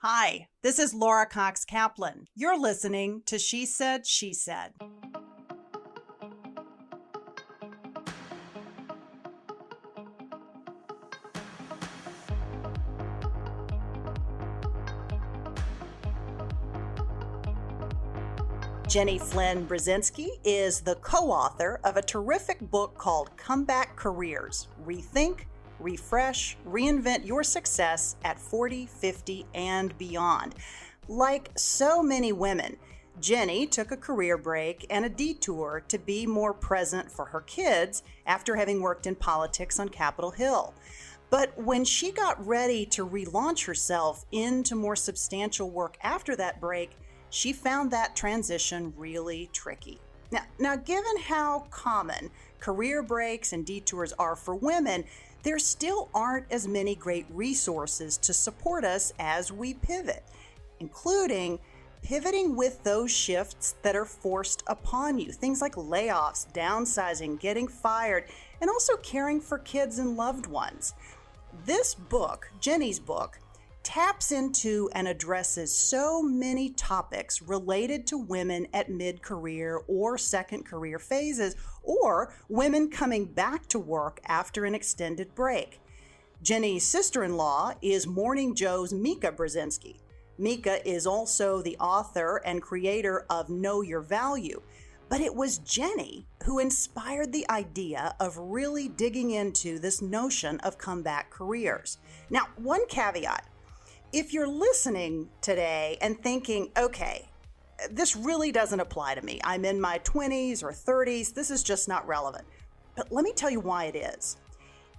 Hi, this is Laura Cox Kaplan. You're listening to She Said, She Said. Ginny Flynn Brzezinski is the co-author of a terrific book called Comeback Careers: Rethink, Refresh, Reinvent Your Success at 40, 50, and Beyond. Like so many women, Ginny took a career break and a detour to be more present for her kids after having worked in politics on Capitol Hill. But when she got ready to relaunch herself into more substantial work after that break, she found that transition really tricky. Now, given how common career breaks and detours are for women, there still aren't as many great resources to support us as we pivot, including pivoting with those shifts that are forced upon you. Things like layoffs, downsizing, getting fired, and also caring for kids and loved ones. This book, Ginny's book, taps into and addresses so many topics related to women at mid-career or second career phases, or women coming back to work after an extended break. Ginny's sister-in-law is Morning Joe's Mika Brzezinski. Mika is also the author and creator of Know Your Value, but it was Ginny who inspired the idea of really digging into this notion of comeback careers. Now, one caveat. If you're listening today and thinking, okay, this really doesn't apply to me. I'm in my 20s or 30s. This is just not relevant. But let me tell you why it is.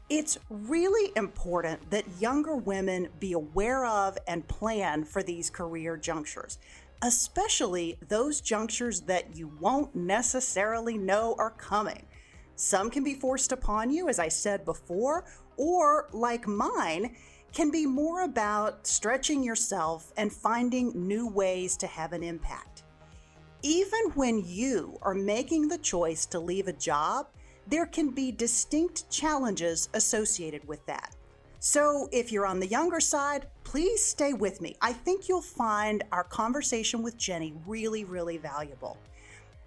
It's really important that younger women be aware of and plan for these career junctures, especially those junctures that you won't necessarily know are coming. Some can be forced upon you, as I said before, or like mine, can be more about stretching yourself and finding new ways to have an impact. Even when you are making the choice to leave a job, there can be distinct challenges associated with that. So if you're on the younger side, please stay with me. I think you'll find our conversation with Ginny really, really valuable.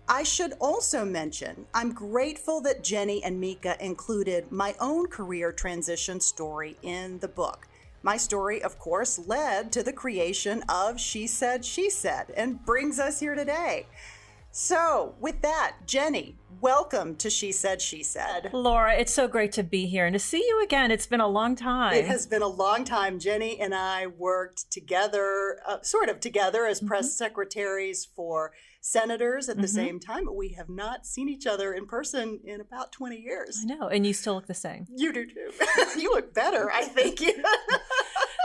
I should also mention, I'm grateful that Ginny and Mika included my own career transition story in the book. My story, of course, led to the creation of She Said, She Said, and brings us here today. So with that, Ginny, welcome to She Said, She Said. Laura, it's so great to be here and to see you again. It's been a long time. It has been a long time. Ginny and I worked together, sort of together as press secretaries for senators at the same time, but we have not seen each other in person in about 20 years. I know, and you still look the same. You do too. You look better, I think.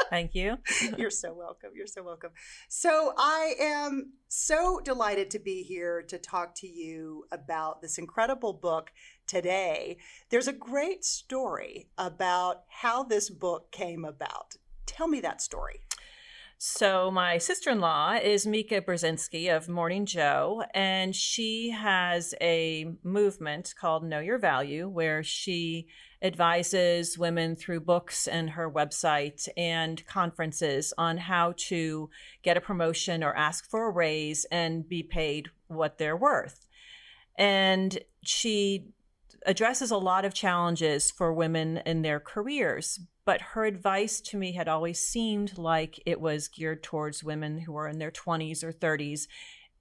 Thank you. You're so welcome. You're so welcome. So I am so delighted to be here to talk to you about this incredible book today. There's a great story about how this book came about. Tell me that story. So my sister-in-law is Mika Brzezinski of Morning Joe, and she has a movement called Know Your Value, where she advises women through books and her website and conferences on how to get a promotion or ask for a raise and be paid what they're worth. And she addresses a lot of challenges for women in their careers. But her advice to me had always seemed like it was geared towards women who are in their 20s or 30s,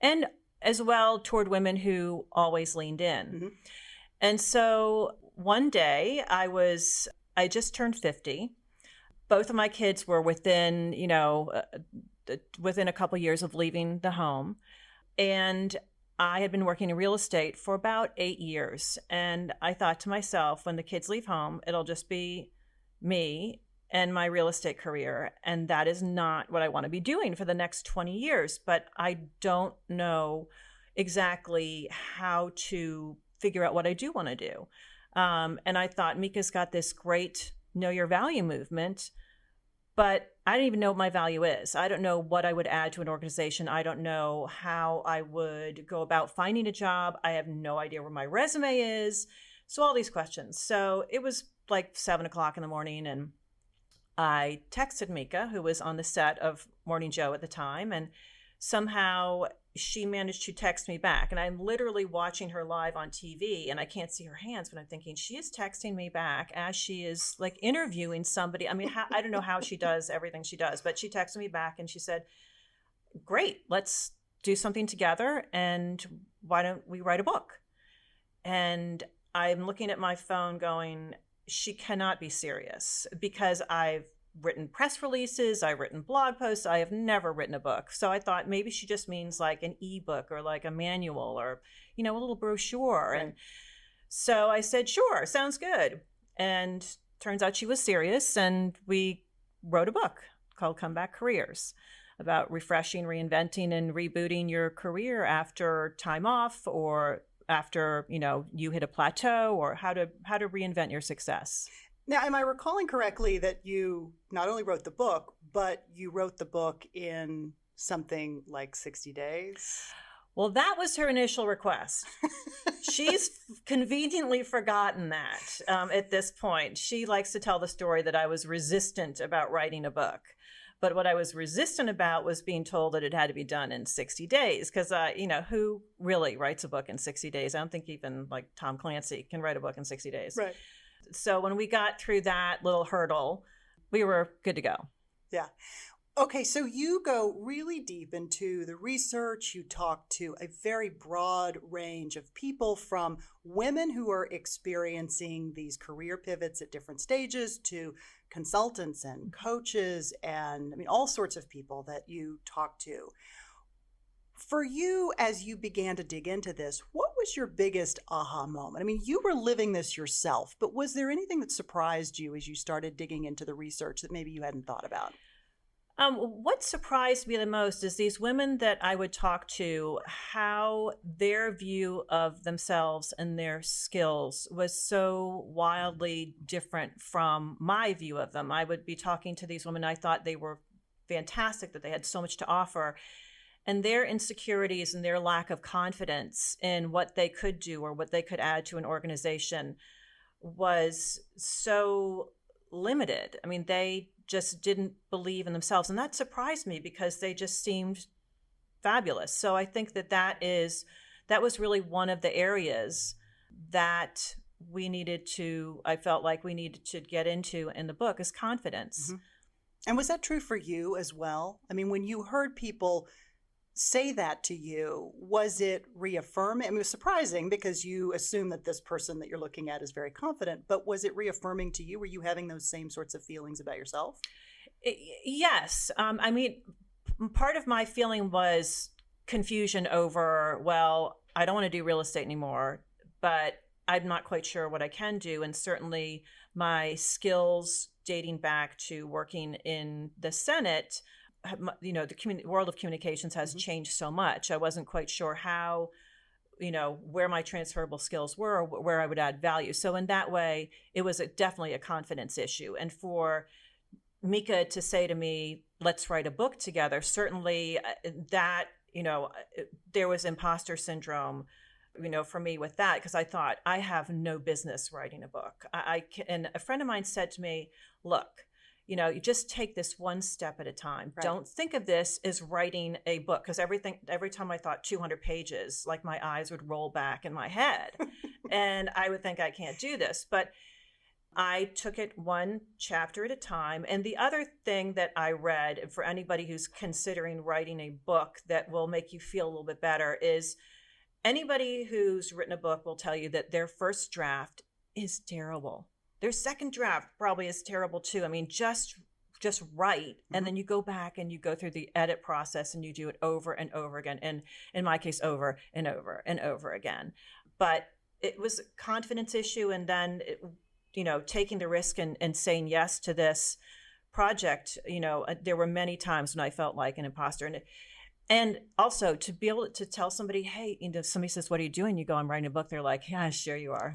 and as well toward women who always leaned in. And so one day I just turned 50. Both of my kids were within a couple years of leaving the home. And I had been working in real estate for about 8 years. And I thought to myself, when the kids leave home, it'll just be me and my real estate career. And that is not what I want to be doing for the next 20 years. But I don't know exactly how to figure out what I do want to do. And I thought, Mika's got this great Know Your Value movement, but I don't even know what my value is. I don't know what I would add to an organization. I don't know how I would go about finding a job. I have no idea where my resume is. So all these questions. So it was like 7 o'clock in the morning, and I texted Mika, who was on the set of Morning Joe at the time. And somehow she managed to text me back. And I'm literally watching her live on TV and I can't see her hands, but I'm thinking she is texting me back as she is like interviewing somebody. I mean, I don't know how she does everything she does, but she texted me back and she said, great, let's do something together. And why don't we write a book? And I'm looking at my phone going, she cannot be serious, because I've written press releases, I've written blog posts, I have never written a book. So I thought maybe she just means like an ebook or like a manual or, a little brochure. Right. And so I said, sure, sounds good. And turns out she was serious, and we wrote a book called Comeback Careers, about refreshing, reinventing, and rebooting your career after time off, or after, you hit a plateau, or how to reinvent your success. Now, am I recalling correctly that you not only wrote the book, but you wrote the book in something like 60 days? Well, that was her initial request. She's conveniently forgotten that at this point. She likes to tell the story that I was resistant about writing a book. But what I was resistant about was being told that it had to be done in 60 days. Because, who really writes a book in 60 days? I don't think even like Tom Clancy can write a book in 60 days. Right. So when we got through that little hurdle, we were good to go. Yeah. Okay, so you go really deep into the research. You talk to a very broad range of people, from women who are experiencing these career pivots at different stages to consultants and coaches and all sorts of people that you talk to. For you, as you began to dig into this, what was your biggest aha moment? You were living this yourself, but was there anything that surprised you as you started digging into the research that maybe you hadn't thought about? What surprised me the most is these women that I would talk to, how their view of themselves and their skills was so wildly different from my view of them. I would be talking to these women. I thought they were fantastic, that they had so much to offer. And their insecurities and their lack of confidence in what they could do or what they could add to an organization was so limited. They just didn't believe in themselves. And that surprised me, because they just seemed fabulous. So I think that was really one of the areas that I felt like we needed to get into in the book, is confidence. Mm-hmm. And was that true for you as well? When you heard people say that to you, was it reaffirming? It was surprising, because you assume that this person that you're looking at is very confident, but was it reaffirming to you? Were you having those same sorts of feelings about yourself? Yes. Part of my feeling was confusion over, well, I don't want to do real estate anymore, but I'm not quite sure what I can do. And certainly my skills dating back to working in the Senate, the world of communications has changed so much. I wasn't quite sure how, where my transferable skills were, or where I would add value. So in that way, it was definitely a confidence issue. And for Mika to say to me, let's write a book together, certainly that, there was imposter syndrome, for me with that, because I thought I have no business writing a book. And a friend of mine said to me, look, you just take this one step at a time. Right. Don't think of this as writing a book, because every time I thought 200 pages, like my eyes would roll back in my head and I would think I can't do this. But I took it one chapter at a time. And the other thing that I read, for anybody who's considering writing a book that will make you feel a little bit better, is anybody who's written a book will tell you that their first draft is terrible. Their second draft probably is terrible too. Just write, and then you go back and you go through the edit process and you do it over and over again. And in my case, over and over and over again. But it was a confidence issue. And then, taking the risk and saying yes to this project, there were many times when I felt like an imposter. And And also to be able to tell somebody, hey, somebody says, what are you doing? You go, I'm writing a book. They're like, yeah, sure you are.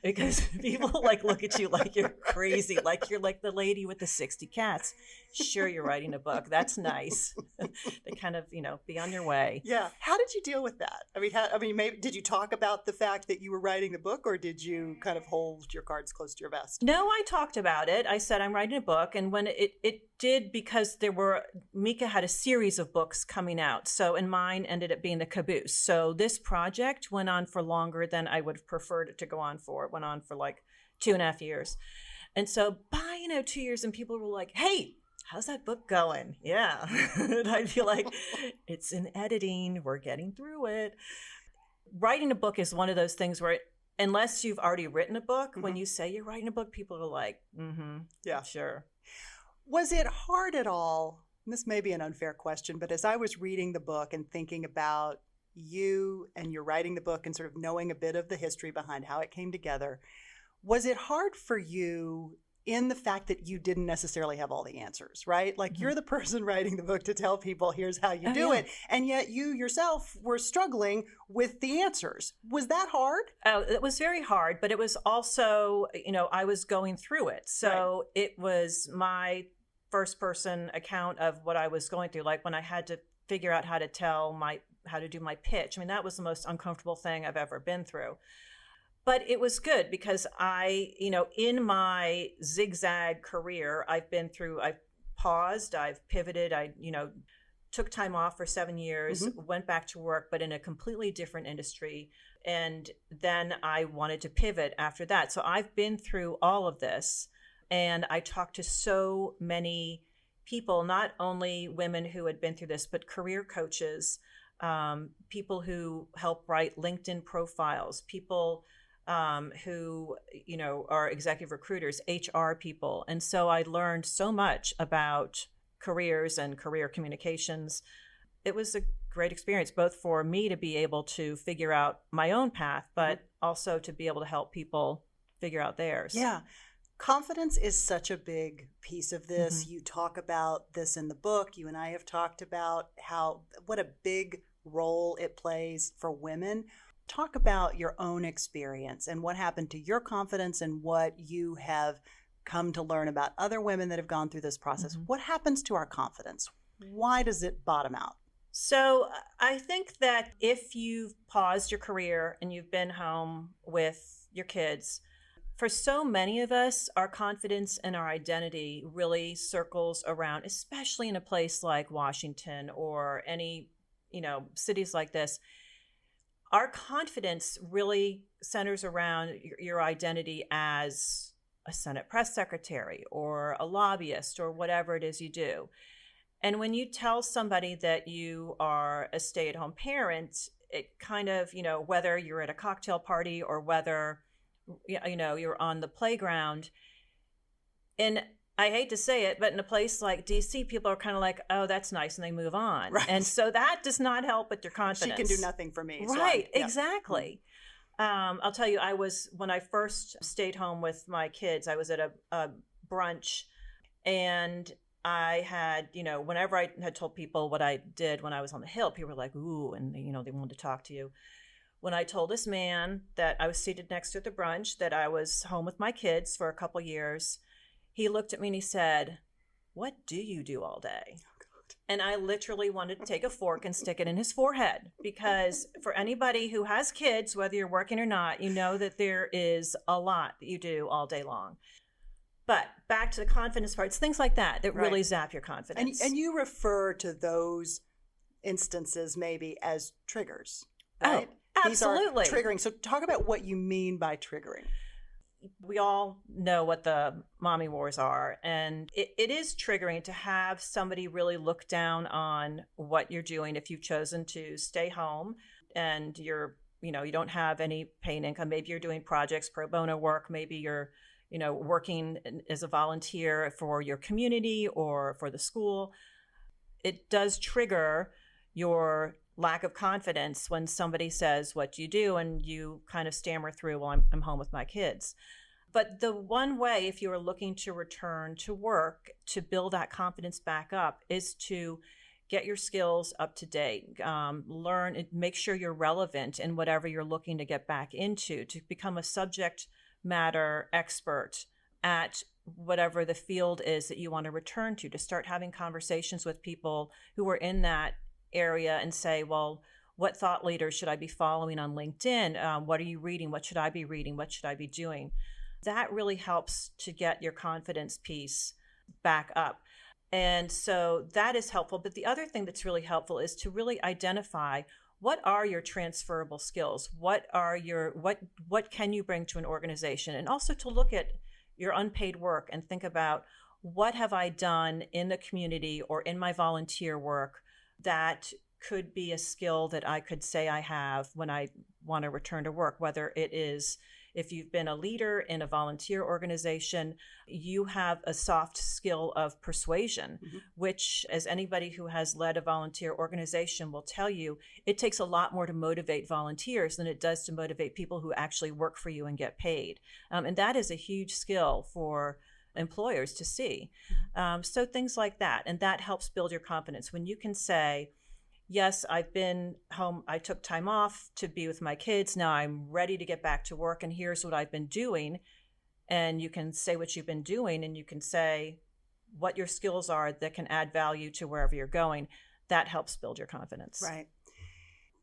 Because people like look at you like you're crazy, like you're like the lady with the 60 cats. Sure, you're writing a book. That's nice. They kind of, be on your way. Yeah. How did you deal with that? Maybe did you talk about the fact that you were writing the book, or did you kind of hold your cards close to your vest? No, I talked about it. I said, I'm writing a book. And when it did, because Mika had a series of books coming out. So, and mine ended up being the caboose. So this project went on for longer than I would have preferred it to go on for. It went on for like 2.5 years. And so by, 2 years, and people were like, hey, how's that book going? Yeah. And I'd be like, it's in editing. We're getting through it. Writing a book is one of those things where unless you've already written a book, when you say you're writing a book, people are like, yeah, sure. Was it hard at all? And this may be an unfair question, but as I was reading the book and thinking about you and you're writing the book and sort of knowing a bit of the history behind how it came together, was it hard for you in the fact that you didn't necessarily have all the answers, right? Like you're the person writing the book to tell people, here's how you do it. And yet you yourself were struggling with the answers. Was that hard? Oh, it was very hard, but it was also, I was going through it. So It was my first person account of what I was going through. Like when I had to figure out how to do my pitch. I mean, that was the most uncomfortable thing I've ever been through. But it was good because in my zigzag career, I've paused, I've pivoted, I took time off for 7 years, went back to work, but in a completely different industry. And then I wanted to pivot after that. So I've been through all of this, and I talked to so many people, not only women who had been through this, but career coaches, people who help write LinkedIn profiles, people who, are executive recruiters, HR people. And so I learned so much about careers and career communications. It was a great experience, both for me to be able to figure out my own path, but also to be able to help people figure out theirs. Yeah. Confidence is such a big piece of this. You talk about this in the book. You and I have talked about what a big role it plays for women. Talk about your own experience and what happened to your confidence and what you have come to learn about other women that have gone through this process. What happens to our confidence? Why does it bottom out? So I think that if you've paused your career and you've been home with your kids, for so many of us, our confidence and our identity really circles around, especially in a place like Washington or any, cities like this. Our confidence really centers around your identity as a Senate press secretary or a lobbyist or whatever it is you do. And when you tell somebody that you are a stay-at-home parent, it kind of, whether you're at a cocktail party or whether, you're on the playground, and I hate to say it, but in a place like DC, people are kind of like, oh, that's nice, and they move on. Right. And so that does not help with your confidence. She can do nothing for me. Right, so exactly. I'll tell you, when I first stayed home with my kids, I was at a brunch, and I had, whenever I had told people what I did when I was on the Hill, people were like, ooh, and, they wanted to talk to you. When I told this man that I was seated next to at the brunch, that I was home with my kids for a couple years, he looked at me and he said, what do you do all day? And I literally wanted to take a fork and stick it in his forehead, because for anybody who has kids, whether you're working or not, you know that there is a lot that you do all day long. But back to the confidence part, it's things like that really zap your confidence. And you refer to those instances maybe as triggers, right? Oh, absolutely. These are triggering. So talk about what you mean by triggering. We all know what the mommy wars are, and it is triggering to have somebody really look down on what you're doing if you've chosen to stay home and you don't have any paid income. Maybe you're doing projects, pro bono work. Maybe you're, working as a volunteer for your community or for the school. It does trigger your lack of confidence when somebody says what you do and you kind of stammer through, well, I'm home with my kids. But the one way, if you are looking to return to work, to build that confidence back up, is to get your skills up to date, learn and make sure you're relevant in whatever you're looking to get back into, to become a subject matter expert at whatever the field is that you want to return to start having conversations with people who are in that area and say, well, what thought leaders should I be following on LinkedIn? What are you reading? What should I be reading? What should I be doing? That really helps to get your confidence piece back up. And so that is helpful. But the other thing that's really helpful is to really identify what are your transferable skills? What can you bring to an organization? And also to look at your unpaid work and think about, what have I done in the community or in my volunteer work that could be a skill that I could say I have when I want to return to work, whether it is, if you've been a leader in a volunteer organization, you have a soft skill of persuasion, which, as anybody who has led a volunteer organization will tell you, it takes a lot more to motivate volunteers than it does to motivate people who actually work for you and get paid. And that is a huge skill for employers to see. So things like that. And that helps build your confidence. When you can say, yes, I've been home. I took time off to be with my kids. Now I'm ready to get back to work, and here's what I've been doing. And you can say what you've been doing, and you can say what your skills are that can add value to wherever you're going. That helps build your confidence. Right.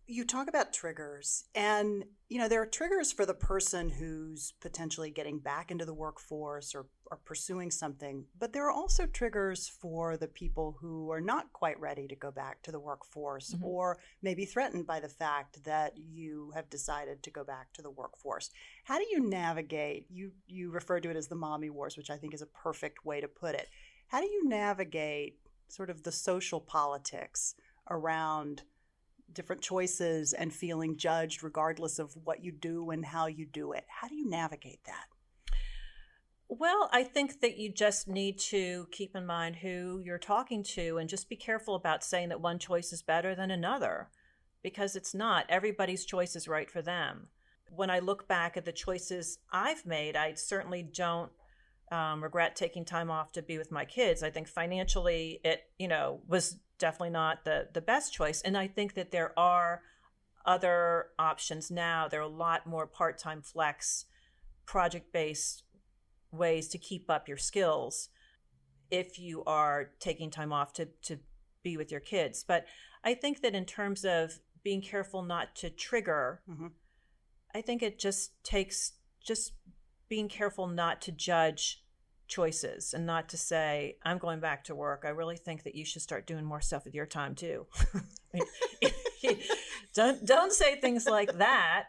You talk about triggers, and there are triggers for the person who's potentially getting back into the workforce or pursuing something, but there are also triggers for the people who are not quite ready to go back to the workforce, or maybe threatened by the fact that you have decided to go back to the workforce. How do you navigate? You refer to it as the mommy wars, which I think is a perfect way to put it. How do you navigate sort of the social politics around different choices and feeling judged regardless of what you do and how you do it? How do you navigate that? Well, I think that you just need to keep in mind who you're talking to, and just be careful about saying that one choice is better than another, because it's not. Everybody's choice is right for them. When I look back at the choices I've made, I certainly don't regret taking time off to be with my kids. I think financially it, was definitely not the best choice. And I think that there are other options now. There are a lot more part-time flex, project-based ways to keep up your skills if you are taking time off to be with your kids. But I think that in terms of being careful not to trigger, I think it just takes just being careful not to judge choices and not to say, I'm going back to work. I really think that you should start doing more stuff with your time too. Don't say things like that,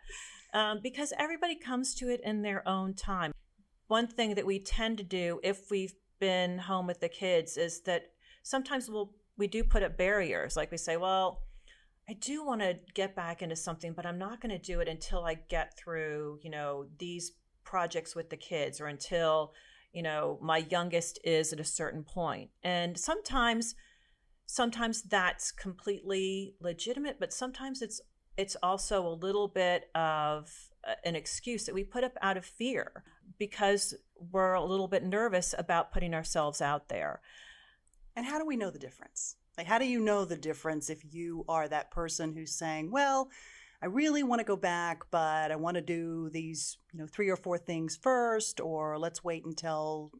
because everybody comes to it in their own time. One thing that we tend to do if we've been home with the kids is that sometimes we do put up barriers. Like we say, well, I do want to get back into something, but I'm not going to do it until I get through, these projects with the kids, or until, my youngest is at a certain point. And sometimes that's completely legitimate, but sometimes it's also a little bit of an excuse that we put up out of fear, because we're a little bit nervous about putting ourselves out there. And how do we know the difference? Like, how do you know the difference if you are that person who's saying, well, I really want to go back, but I want to do these, 3 or 4 things first, or let's wait until,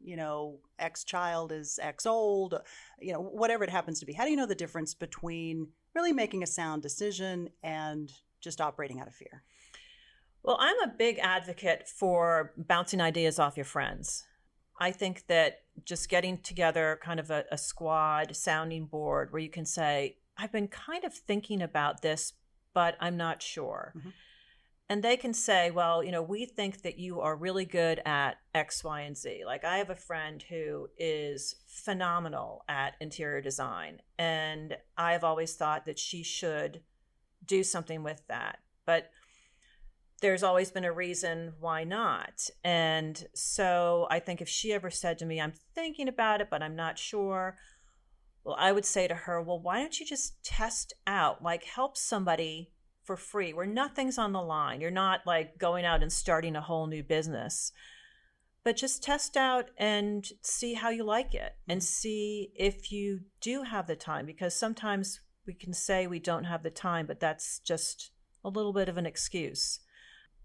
X child is X old, whatever it happens to be. How do you know the difference between really making a sound decision and just operating out of fear? Well, I'm a big advocate for bouncing ideas off your friends. I think that just getting together kind of a squad sounding board where you can say, I've been kind of thinking about this, but I'm not sure. And they can say, well, we think that you are really good at X, Y, and Z. Like, I have a friend who is phenomenal at interior design, and I've always thought that she should do something with that. But there's always been a reason why not. And so I think if she ever said to me, I'm thinking about it, but I'm not sure, well, I would say to her, well, why don't you just test out, like help somebody for free where nothing's on the line. You're not like going out and starting a whole new business. but just test out and see how you like it and see if you do have the time, because sometimes we can say we don't have the time, but that's just a little bit of an excuse.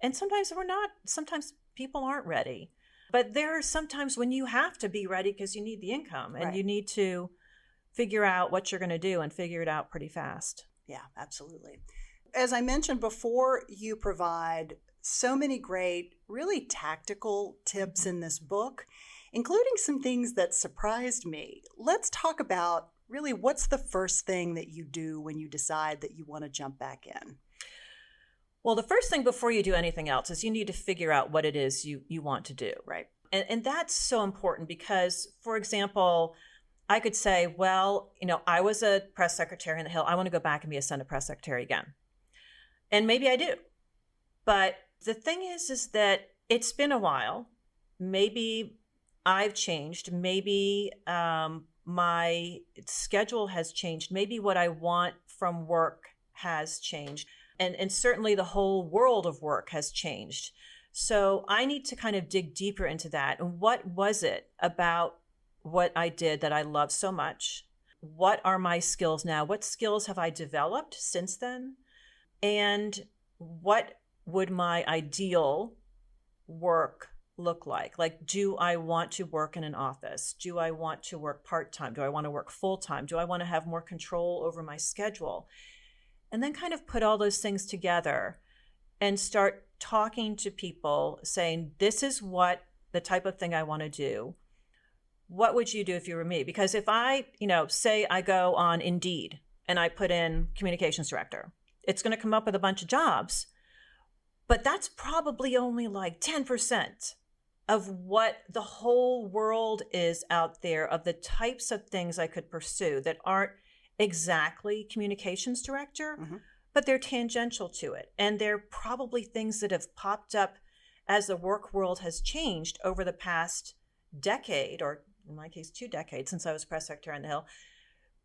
And sometimes we're not. Sometimes people aren't ready. But there are sometimes when you have to be ready because you need the income and you need to figure out what you're going to do and figure it out pretty fast. Yeah, absolutely. As I mentioned before, you provide so many great, really tactical tips in this book, including some things that surprised me. Let's talk about really what's the first thing that you do when you decide that you want to jump back in? Well, the first thing before you do anything else is you need to figure out what it is you want to do. Right. And that's so important because, for example, I could say, well, I was a press secretary in the Hill. I want to go back and be a Senate press secretary again. And maybe I do. But the thing is that it's been a while. Maybe I've changed. Maybe my schedule has changed. Maybe what I want from work has changed. And certainly the whole world of work has changed. So I need to kind of dig deeper into that. And what was it about what I did that I love so much? What are my skills now? What skills have I developed since then? And what would my ideal work look like? Like, do I want to work in an office? Do I want to work part-time? Do I want to work full-time? Do I want to have more control over my schedule? And then kind of put all those things together and start talking to people saying, this is what the type of thing I want to do. What would you do if you were me? Because if I, say I go on Indeed and I put in communications director, it's going to come up with a bunch of jobs, but that's probably only like 10% of what the whole world is out there of the types of things I could pursue that aren't exactly communications director, but they're tangential to it. And they're probably things that have popped up as the work world has changed over the past decade, or in my case, 2 decades since I was press secretary on the Hill,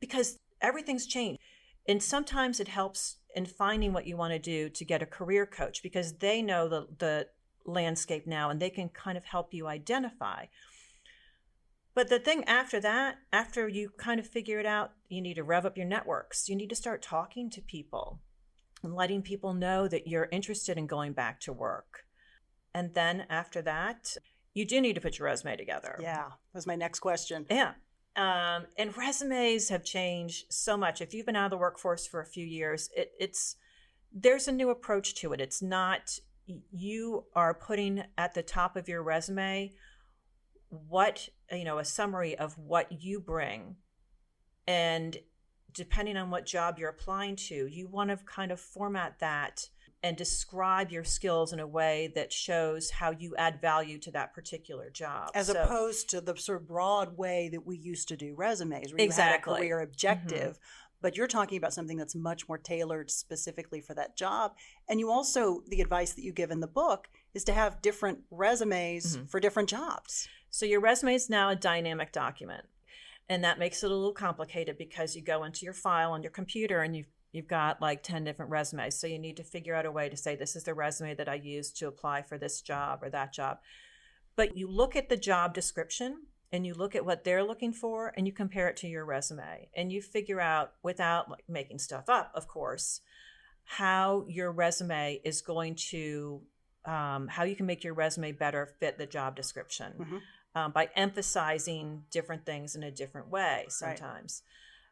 because everything's changed. And sometimes it helps in finding what you want to do to get a career coach, because they know the landscape now and they can kind of help you identify. But the thing after that, after you kind of figure it out, you need to rev up your networks. You need to start talking to people and letting people know that you're interested in going back to work. And then after that, you do need to put your resume together. Yeah, that was my next question. Yeah. And resumes have changed so much. If you've been out of the workforce for a few years, there's a new approach to it. It's not, you are putting at the top of your resume a summary of what you bring. And depending on what job you're applying to, you want to kind of format that and describe your skills in a way that shows how you add value to that particular job. As opposed to the sort of broad way that we used to do resumes, where you had a career objective, but you're talking about something that's much more tailored specifically for that job. And you also, the advice that you give in the book is to have different resumes for different jobs. So your resume is now a dynamic document. And that makes it a little complicated because you go into your file on your computer and you've got like 10 different resumes. So you need to figure out a way to say, this is the resume that I used to apply for this job or that job. But you look at the job description and you look at what they're looking for and you compare it to your resume. And you figure out, without like making stuff up, of course, how your resume is going to, how you can make your resume better fit the job description. By emphasizing different things in a different way sometimes.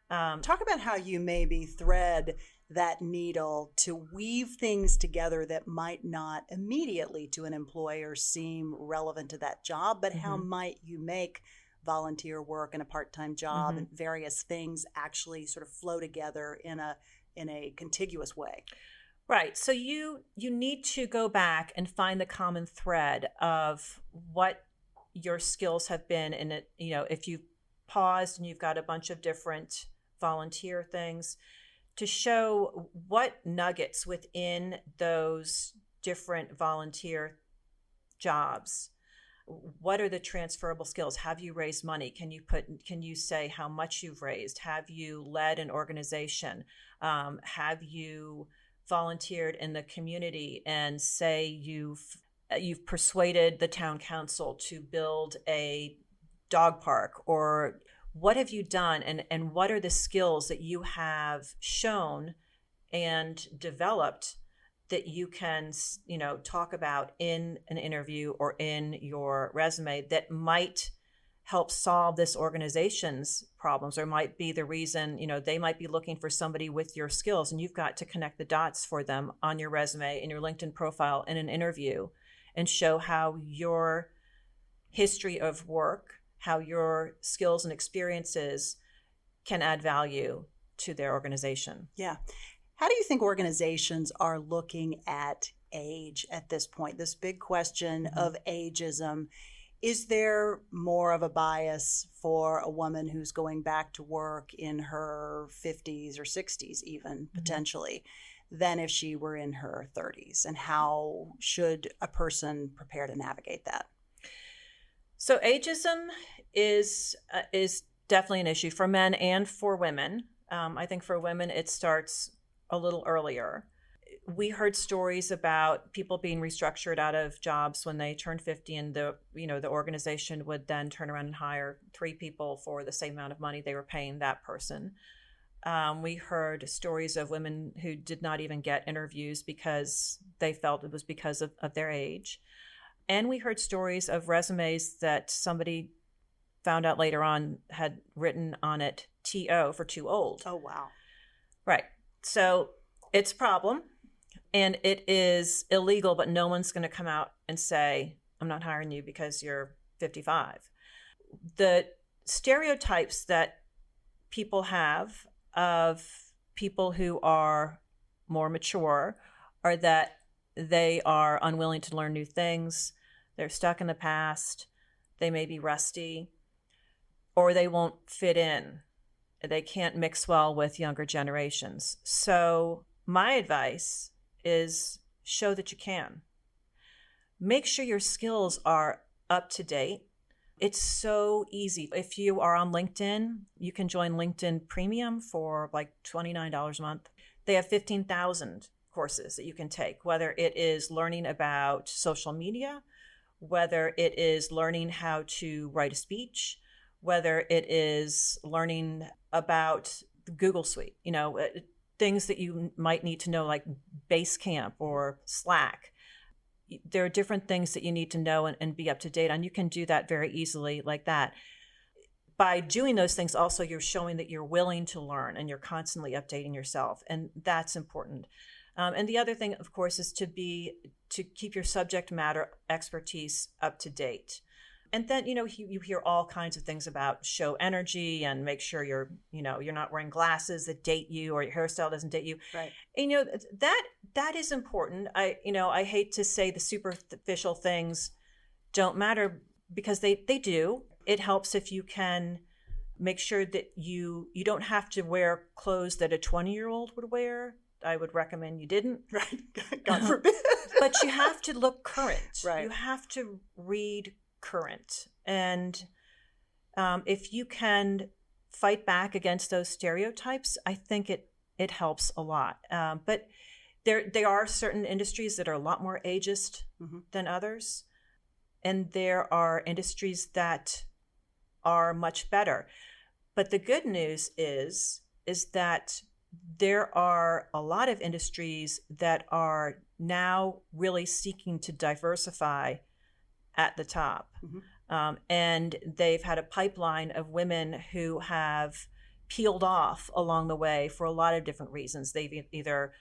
Right. Talk about how you maybe thread that needle to weave things together that might not immediately to an employer seem relevant to that job, but how might you make volunteer work and a part-time job and various things actually sort of flow together in a contiguous way? Right. So you need to go back and find the common thread of what your skills have been in it. If you've paused and you've got a bunch of different volunteer things, to show what nuggets within those different volunteer jobs, what are the transferable skills? Have you raised money? Can you say how much you've raised? Have you led an organization? Have you volunteered in the community and say you've you've persuaded the town council to build a dog park, or what have you done, and what are the skills that you have shown and developed that you can, talk about in an interview or in your resume that might help solve this organization's problems, or might be the reason, they might be looking for somebody with your skills, and you've got to connect the dots for them on your resume, in your LinkedIn profile, in an interview, and show how your history of work, how your skills and experiences can add value to their organization. Yeah. How do you think organizations are looking at age at this point? This big question of ageism. Is there more of a bias for a woman who's going back to work in her 50s or 60s even, potentially, than if she were in her 30s? And how should a person prepare to navigate that? So ageism is definitely an issue for men and for women. I think for women, it starts a little earlier. We heard stories about people being restructured out of jobs when they turned 50, and the organization would then turn around and hire 3 people for the same amount of money they were paying that person. We heard stories of women who did not even get interviews because they felt it was because of their age. And we heard stories of resumes that somebody found out later on had written on it TO for too old. Oh, wow. Right. So it's a problem, and it is illegal, but no one's going to come out and say, I'm not hiring you because you're 55. The stereotypes that people have of people who are more mature are that they are unwilling to learn new things, they're stuck in the past, they may be rusty, or they won't fit in. They can't mix well with younger generations. So my advice is show that you can. Make sure your skills are up to date. It's so easy. If you are on LinkedIn, you can join LinkedIn Premium for like $29 a month. They have 15,000 courses that you can take, whether it is learning about social media, whether it is learning how to write a speech, whether it is learning about the Google Suite, things that you might need to know, like Basecamp or Slack. There are different things that you need to know and be up to date on. You can do that very easily like that. By doing those things, also, you're showing that you're willing to learn and you're constantly updating yourself. And that's important. And the other thing, of course, is to keep your subject matter expertise up to date. And then, you hear all kinds of things about show energy and make sure you're not wearing glasses that date you, or your hairstyle doesn't date you. Right. And, that is important. I hate to say the superficial things don't matter, because they do. It helps if you can make sure that you don't have to wear clothes that a 20-year-old would wear. I would recommend you didn't. Right. God forbid. But you have to look current. Right. You have to read current. And if you can fight back against those stereotypes, I think it helps a lot. But there are certain industries that are a lot more ageist than others. And there are industries that are much better. But the good news is that there are a lot of industries that are now really seeking to diversify at the top. And they've had a pipeline of women who have peeled off along the way for a lot of different reasons. They've either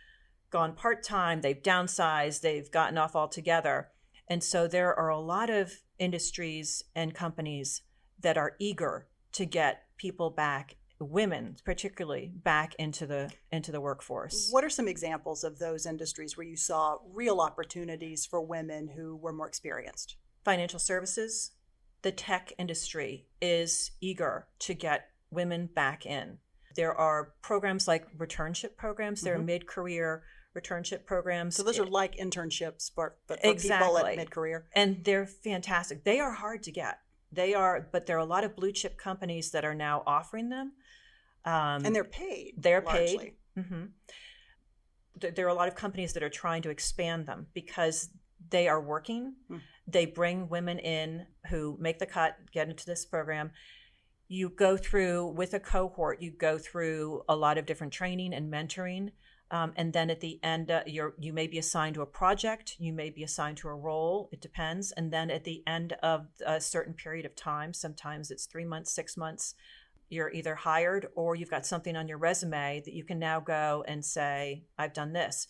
gone part-time, they've downsized, they've gotten off altogether. And so there are a lot of industries and companies that are eager to get people back, women particularly, back into the workforce. What are some examples of those industries where you saw real opportunities for women who were more experienced? Financial services. The tech industry is eager to get women back in. There are programs like returnship programs. There are mid-career returnship programs. So those are like internships, but for exactly. people at mid-career. And they're fantastic. They are hard to get. But there are a lot of blue chip companies that are now offering them. And they're paid. They're largely. paid. There are a lot of companies that are trying to expand them because they are working. They bring women in who make the cut, get into this program. You go through with a cohort, you go through a lot of different training and mentoring. And then at the end, you may be assigned to a project, you may be assigned to a role, it depends. And then at the end of a certain period of time, sometimes it's 3 months, 6 months, you're either hired or you've got something on your resume that you can now go and say, I've done this.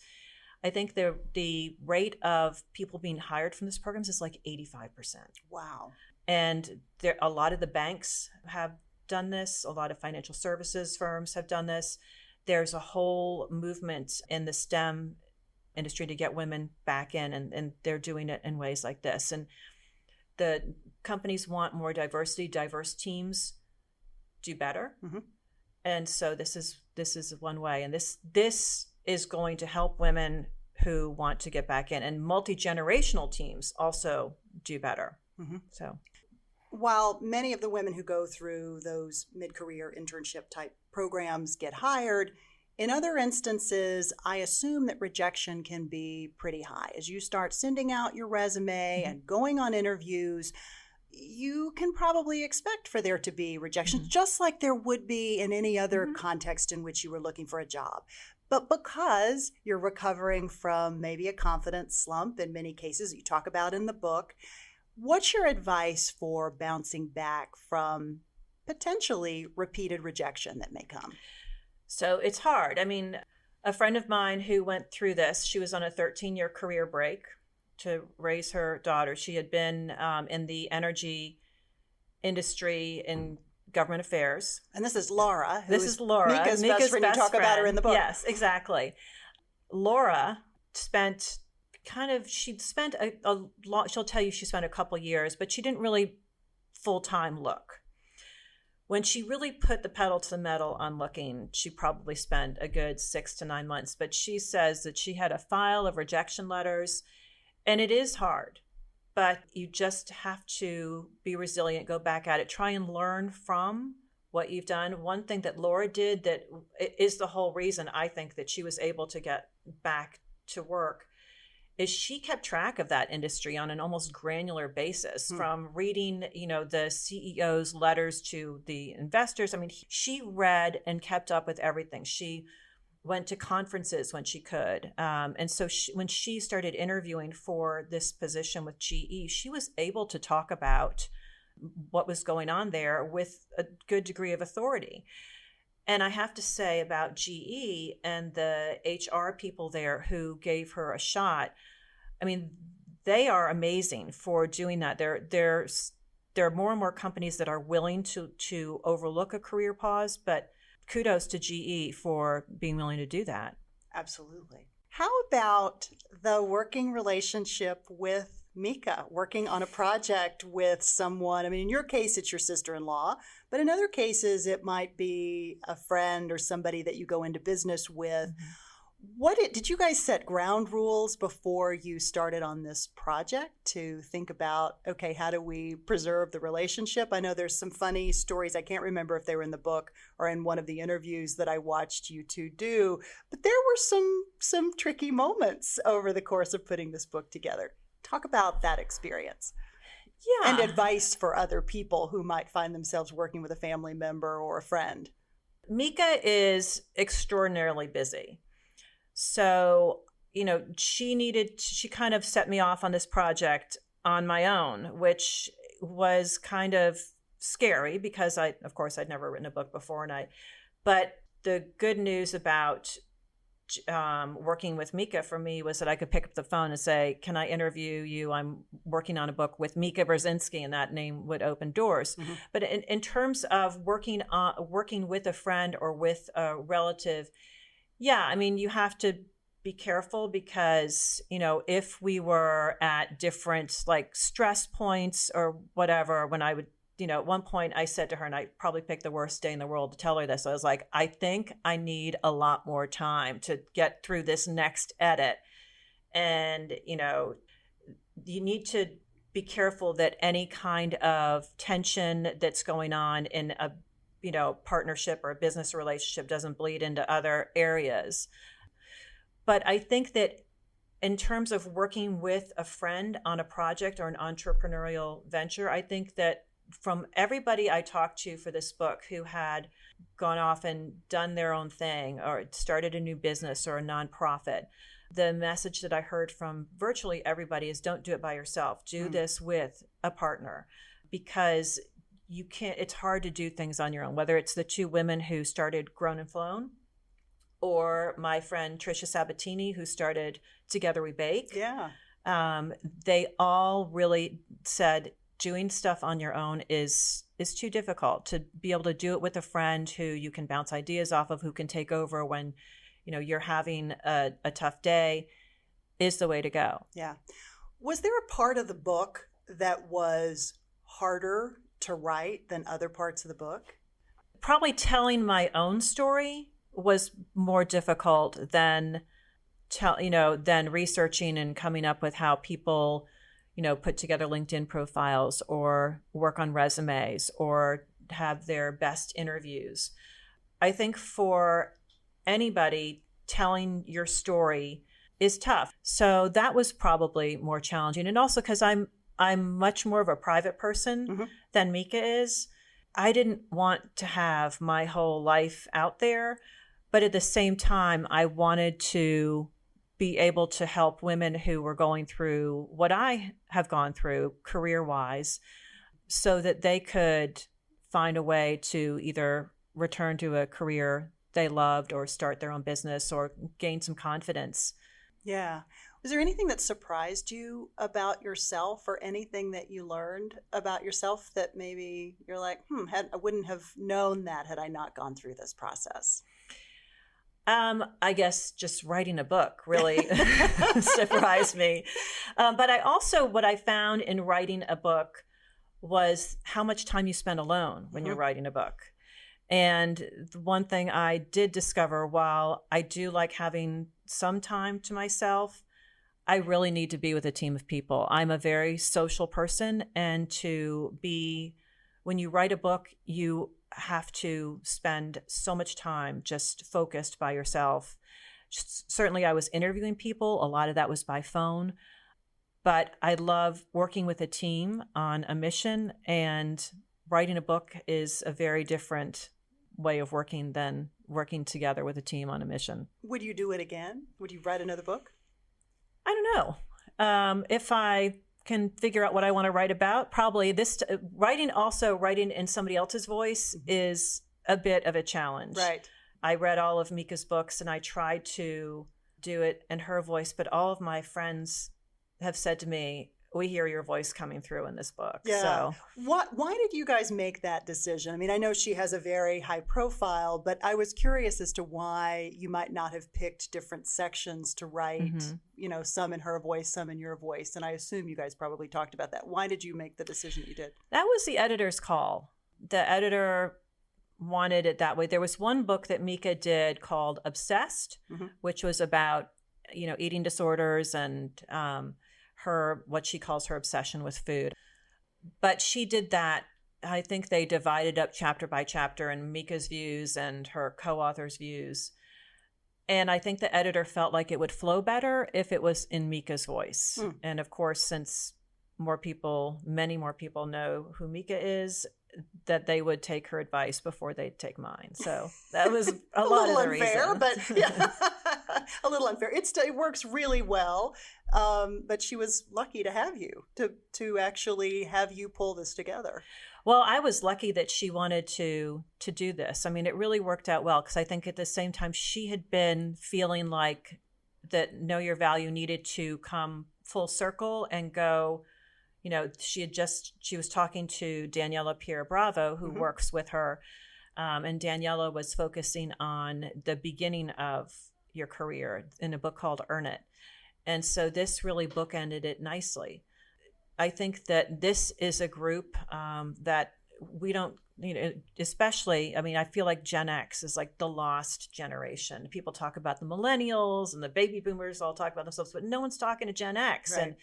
I think the rate of people being hired from this program is like 85%. Wow. And a lot of the banks have done this. A lot of financial services firms have done this. There's a whole movement in the STEM industry to get women back in, and they're doing it in ways like this. And the companies want more diversity. Diverse teams do better. Mm-hmm. And so this is one way. And this is going to help women who want to get back in. And multi-generational teams also do better. Mm-hmm. So, while many of the women who go through those mid-career internship type programs get hired, in other instances, I assume that rejection can be pretty high. As you start sending out your resume and going on interviews, you can probably expect for there to be rejection, just like there would be in any other context in which you were looking for a job. But because you're recovering from maybe a confidence slump in many cases you talk about in the book, what's your advice for bouncing back from potentially repeated rejection that may come? So it's hard. I mean, a friend of mine who went through this, she was on a 13-year career break to raise her daughter. She had been in the energy industry in government affairs. And this is Laura. This is Laura. Mika's best friend. You talk about her in the book. Yes, exactly. Laura she'd spent a lot, she'll tell you she spent a couple years, but she didn't really full-time look. When she really put the pedal to the metal on looking, she probably spent a good 6 to 9 months. But she says that she had a file of rejection letters, and it is hard, but you just have to be resilient, go back at it, try and learn from what you've done. One thing that Laura did that is the whole reason I think that she was able to get back to work is she kept track of that industry on an almost granular basis from reading, the CEO's letters to the investors. I mean, she read and kept up with everything. She went to conferences when she could. And so when she started interviewing for this position with GE, she was able to talk about what was going on there with a good degree of authority. And I have to say about GE and the HR people there who gave her a shot, I mean, they are amazing for doing that. There are more and more companies that are willing to overlook a career pause, but kudos to GE for being willing to do that. Absolutely. How about the working relationship with Mika, working on a project with someone? I mean, in your case, it's your sister-in-law, but in other cases, it might be a friend or somebody that you go into business with. Did you guys set ground rules before you started on this project to think about, okay, how do we preserve the relationship? I know there's some funny stories. I can't remember if they were in the book or in one of the interviews that I watched you two do, but there were some tricky moments over the course of putting this book together. Talk about that experience. Yeah. And advice for other people who might find themselves working with a family member or a friend. Mika is extraordinarily busy. So, she kind of set me off on this project on my own, which was kind of scary because I'd never written a book before. But the good news about working with Mika for me was that I could pick up the phone and say, can I interview you? I'm working on a book with Mika Brzezinski, and that name would open doors. Mm-hmm. But in terms of working with a friend or with a relative, yeah, I mean, you have to be careful because, if we were at different stress points or whatever, when I would, at one point I said to her, and I probably picked the worst day in the world to tell her this, I was like, I think I need a lot more time to get through this next edit. And, you need to be careful that any kind of tension that's going on in a partnership or a business relationship doesn't bleed into other areas. But I think that in terms of working with a friend on a project or an entrepreneurial venture, I think that from everybody I talked to for this book who had gone off and done their own thing or started a new business or a nonprofit, the message that I heard from virtually everybody is don't do it by yourself. Do this with a partner, because you can't, it's hard to do things on your own, whether it's the two women who started Grown and Flown or my friend Trisha Sabatini, who started Together We Bake. Yeah. They all really said doing stuff on your own is too difficult. To be able to do it with a friend who you can bounce ideas off of, who can take over when, you know, you're having a tough day, is the way to go. Yeah. Was there a part of the book that was harder to write than other parts of the book? Probably telling my own story was more difficult than than researching and coming up with how people, you know, put together LinkedIn profiles or work on resumes or have their best interviews. I think for anybody, telling your story is tough. So that was probably more challenging. And also because I'm much more of a private person than Mika is. I didn't want to have my whole life out there, but at the same time, I wanted to be able to help women who were going through what I have gone through career-wise, so that they could find a way to either return to a career they loved or start their own business or gain some confidence. Yeah. Was there anything that surprised you about yourself, or anything that you learned about yourself that maybe you're like, I wouldn't have known that had I not gone through this process? I guess just writing a book really surprised me. But I also, what I found in writing a book was how much time you spend alone when you're writing a book. And the one thing I did discover, while I do like having some time to myself, I really need to be with a team of people. I'm a very social person, and when you write a book, you have to spend so much time just focused by yourself. Certainly I was interviewing people. A lot of that was by phone, but I love working with a team on a mission, and writing a book is a very different way of working than working together with a team on a mission. Would you do it again? Would you write another book? I don't know. If I can figure out what I want to write about, probably. Writing in somebody else's voice is a bit of a challenge. Right. I read all of Mika's books and I tried to do it in her voice, but all of my friends have said to me, we hear your voice coming through in this book. Yeah. So why did you guys make that decision? I mean, I know she has a very high profile, but I was curious as to why you might not have picked different sections to write, some in her voice, some in your voice. And I assume you guys probably talked about that. Why did you make the decision that you did? That was the editor's call. The editor wanted it that way. There was one book that Mika did called Obsessed, which was about, eating disorders and what she calls her obsession with food. But she did that. I think they divided up chapter by chapter, and Mika's views and her co-author's views. And I think the editor felt like it would flow better if it was in Mika's voice. And of course, since many more people know who Mika is, that they would take her advice before they'd take mine. So that was a lot of the unfair, reason. But yeah, a little unfair. It works really well. But she was lucky to have you, to actually have you pull this together. Well, I was lucky that she wanted to do this. I mean, it really worked out well, because I think at the same time she had been feeling like that Know Your Value needed to come full circle and go, she was talking to Daniela Pierre Bravo, who works with her. And Daniela was focusing on the beginning of your career in a book called Earn It. And so this really bookended it nicely. I think that this is a group that we don't, especially, I feel like Gen X is like the lost generation. People talk about the millennials and the baby boomers all talk about themselves, but no one's talking to Gen X. Right. And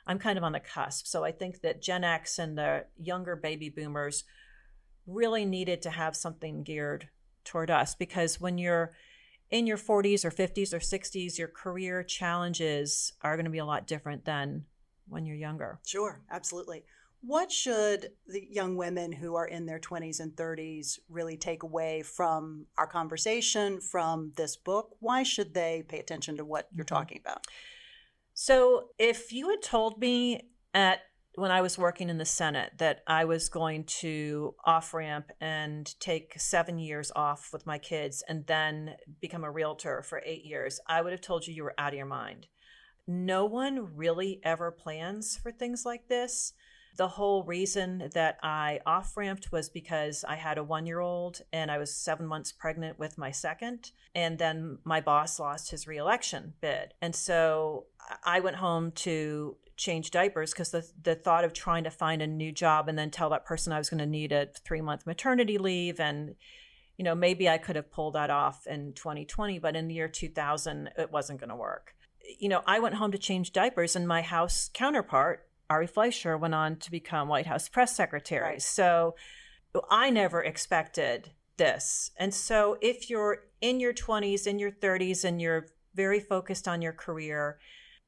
I'm kind of on the cusp. So I think that Gen X and the younger baby boomers really needed to have something geared toward us, because when you're in your 40s or 50s or 60s, your career challenges are going to be a lot different than when you're younger. Sure, absolutely. What should the young women who are in their 20s and 30s really take away from our conversation, from this book? Why should they pay attention to what you're talking about? So if you had told me when I was working in the Senate that I was going to off ramp and take 7 years off with my kids and then become a realtor for 8 years, I would have told you you were out of your mind. No one really ever plans for things like this. The whole reason that I off ramped was because I had a 1-year-old and I was 7 months pregnant with my second. And then my boss lost his reelection bid. And so I went home to change diapers because the thought of trying to find a new job and then tell that person I was going to need a 3-month maternity leave, and maybe I could have pulled that off in 2020, but in the year 2000 it wasn't going to work. I went home to change diapers and my House counterpart, Ari Fleischer, went on to become White House press secretary. Right. So I never expected this. And so if you're in your 20s, in your 30s, and you're very focused on your career,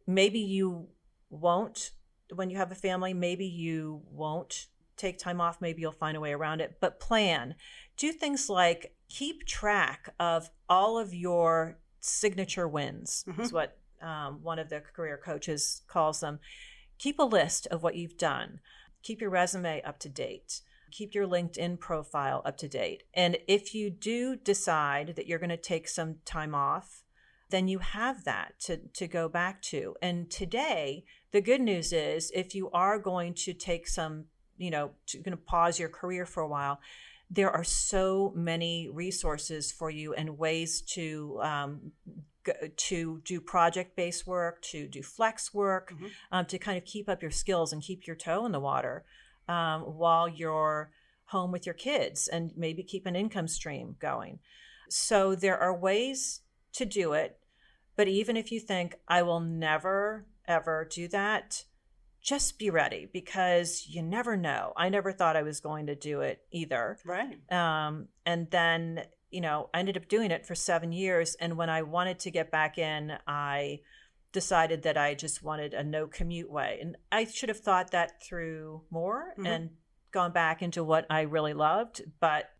maybe you won't, when you have a family, maybe you won't take time off. Maybe you'll find a way around it, but plan. Do things like keep track of all of your signature wins, is what one of the career coaches calls them. Keep a list of what you've done. Keep your resume up to date. Keep your LinkedIn profile up to date. And if you do decide that you're going to take some time off, then you have that to go back to. And today, the good news is if you are going to take some, going to pause your career for a while, there are so many resources for you and ways to do project-based work, to do flex work, to kind of keep up your skills and keep your toe in the water while you're home with your kids, and maybe keep an income stream going. So there are ways to do it, but even if you think, I will never, ever do that, just be ready, because you never know. I never thought I was going to do it either. Right. And then I ended up doing it for 7 years. And when I wanted to get back in, I decided that I just wanted a no commute way. And I should have thought that through more and gone back into what I really loved. But,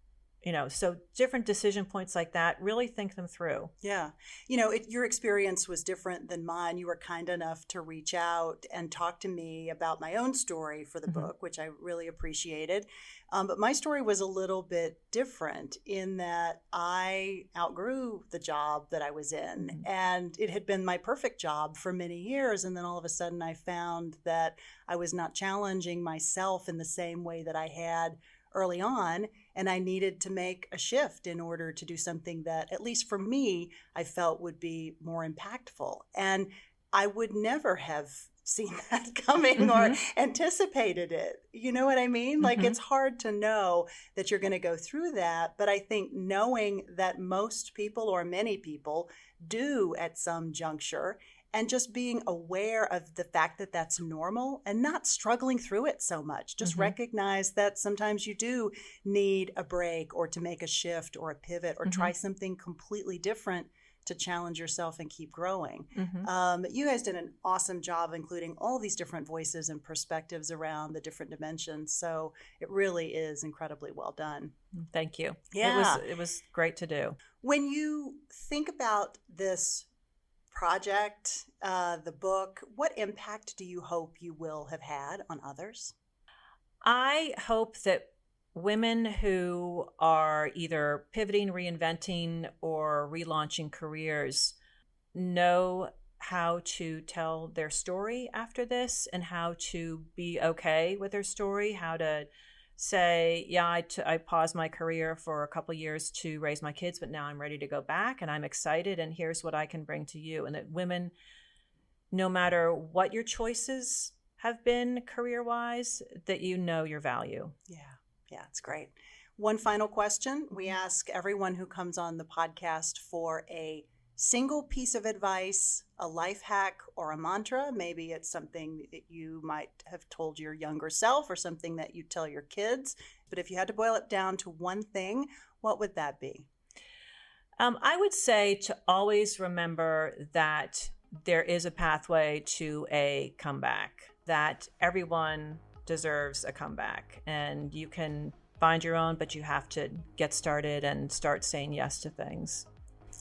so different decision points like that, really think them through. Yeah. Your experience was different than mine. You were kind enough to reach out and talk to me about my own story for the book, which I really appreciated. But my story was a little bit different in that I outgrew the job that I was in, and it had been my perfect job for many years. And then all of a sudden I found that I was not challenging myself in the same way that I had early on, and I needed to make a shift in order to do something that, at least for me, I felt would be more impactful. And I would never have seen that coming or anticipated it. You know what I mean? Like, it's hard to know that you're going to go through that, but I think knowing that most people or many people do at some juncture, and just being aware of the fact that that's normal and not struggling through it so much. Just recognize that sometimes you do need a break or to make a shift or a pivot or try something completely different to challenge yourself and keep growing. You guys did an awesome job including all these different voices and perspectives around the different dimensions. So it really is incredibly well done. Thank you. Yeah. It was great to do. When you think about this project, the book, what impact do you hope you will have had on others? I hope that women who are either pivoting, reinventing, or relaunching careers know how to tell their story after this and how to be okay with their story, how to say, yeah, I paused my career for a couple of years to raise my kids, but now I'm ready to go back and I'm excited and here's what I can bring to you. And that women, no matter what your choices have been career-wise, that you know your value. Yeah, it's great. One final question. We ask everyone who comes on the podcast for a single piece of advice, a life hack, or a mantra. Maybe it's something that you might have told your younger self or something that you tell your kids. But if you had to boil it down to one thing, what would that be? I would say to always remember that there is a pathway to a comeback, that everyone deserves a comeback, and you can find your own, but you have to get started and start saying yes to things.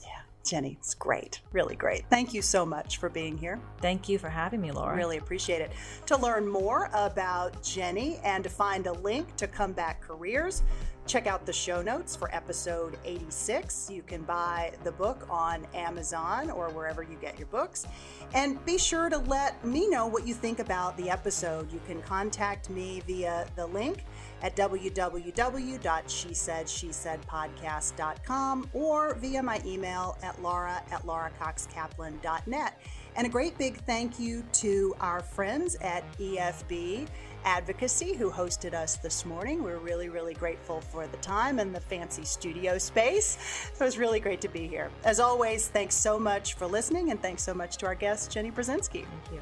Yeah, Jenny, it's great. Really great. Thank you so much for being here. Thank you for having me, Laura. Really appreciate it. To learn more about Jenny and to find a link to Comeback Careers, check out the show notes for episode 86. You can buy the book on Amazon or wherever you get your books. And be sure to let me know what you think about the episode. You can contact me via the link at www.shesaidshesaidpodcast.com or via my email at laura@lauracoxkaplan.net. And a great big thank you to our friends at EFB Advocacy who hosted us this morning. We're really, really grateful for the time and the fancy studio space. It was really great to be here. As always, thanks so much for listening, and thanks so much to our guest, Ginny Brzezinski. Thank you.